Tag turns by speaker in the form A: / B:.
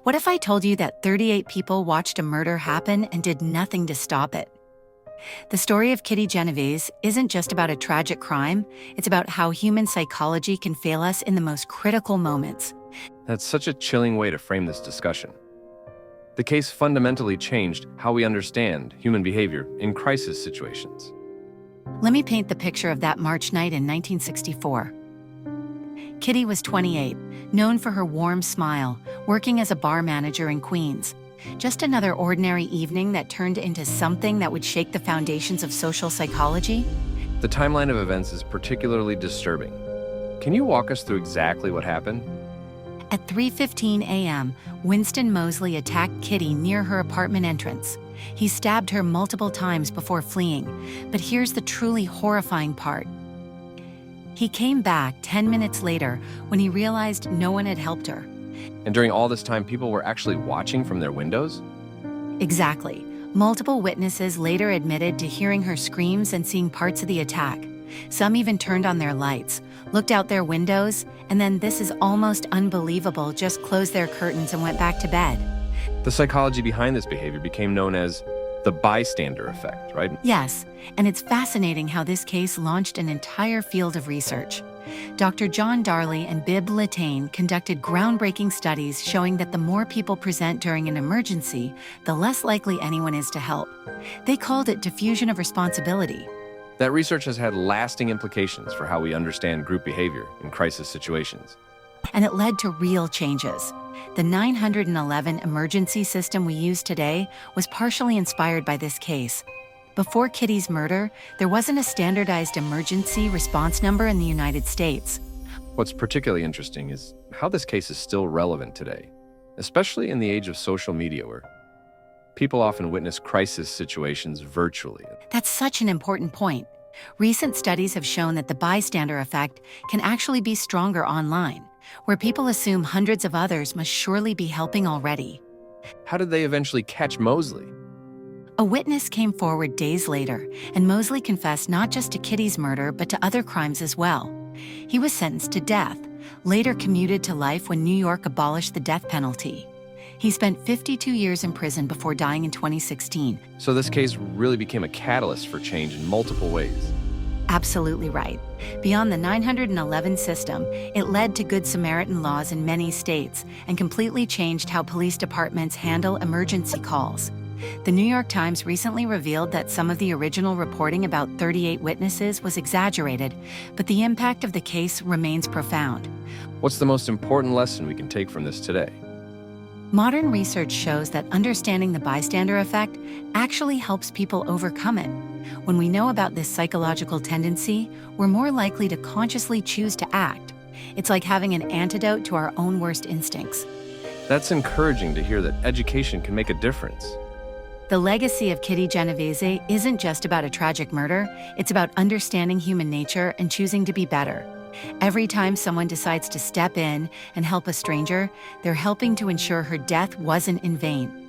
A: What if I told you that 38 people watched a murder happen and did nothing to stop it? The story of Kitty Genovese isn't just about a tragic crime, it's about how human psychology can fail us in the most critical moments.
B: That's such a chilling way to frame this discussion. The case fundamentally changed how we understand human behavior in crisis situations.
A: Let me paint the picture of that March night in 1964. Kitty was 28, known for her warm smile, working as a bar manager in Queens. Just another ordinary evening that turned into something that would shake the foundations of social psychology?
B: The timeline of events is particularly disturbing. Can you walk us through exactly what happened?
A: At 3:15 a.m., Winston Mosley attacked Kitty near her apartment entrance. He stabbed her multiple times before fleeing, but here's the truly horrifying part. He came back 10 minutes later when he realized no one had helped her.
B: And during all this time, people were actually watching from their windows?
A: Exactly. Multiple witnesses later admitted to hearing her screams and seeing parts of the attack. Some even turned on their lights, looked out their windows, and then, this is almost unbelievable, just closed their curtains and went back to bed.
B: The psychology behind this behavior became known as the bystander effect, right?
A: Yes, and it's fascinating how this case launched an entire field of research. Dr. John Darley and Bib Latane conducted groundbreaking studies showing that the more people present during an emergency, the less likely anyone is to help. They called it diffusion of responsibility.
B: That research has had lasting implications for how we understand group behavior in crisis situations.
A: And it led to real changes. The 911 emergency system we use today was partially inspired by this case. Before Kitty's murder, there wasn't a standardized emergency response number in the United States.
B: What's particularly interesting is how this case is still relevant today, especially in the age of social media where people often witness crisis situations virtually.
A: That's such an important point. Recent studies have shown that the bystander effect can actually be stronger online, where people assume hundreds of others must surely be helping already.
B: How did they eventually catch Mosley?
A: A witness came forward days later, and Mosley confessed not just to Kitty's murder but to other crimes as well. He was sentenced to death, later commuted to life when New York abolished the death penalty. He spent 52 years in prison before dying in 2016.
B: So this case really became a catalyst for change in multiple ways.
A: Absolutely right. Beyond the 911 system, it led to Good Samaritan laws in many states and completely changed how police departments handle emergency calls. The New York Times recently revealed that some of the original reporting about 38 witnesses was exaggerated, but the impact of the case remains profound.
B: What's the most important lesson we can take from this today?
A: Modern research shows that understanding the bystander effect actually helps people overcome it. When we know about this psychological tendency, we're more likely to consciously choose to act. It's like having an antidote to our own worst instincts.
B: That's encouraging to hear that education can make a difference.
A: The legacy of Kitty Genovese isn't just about a tragic murder, it's about understanding human nature and choosing to be better. Every time someone decides to step in and help a stranger, they're helping to ensure her death wasn't in vain.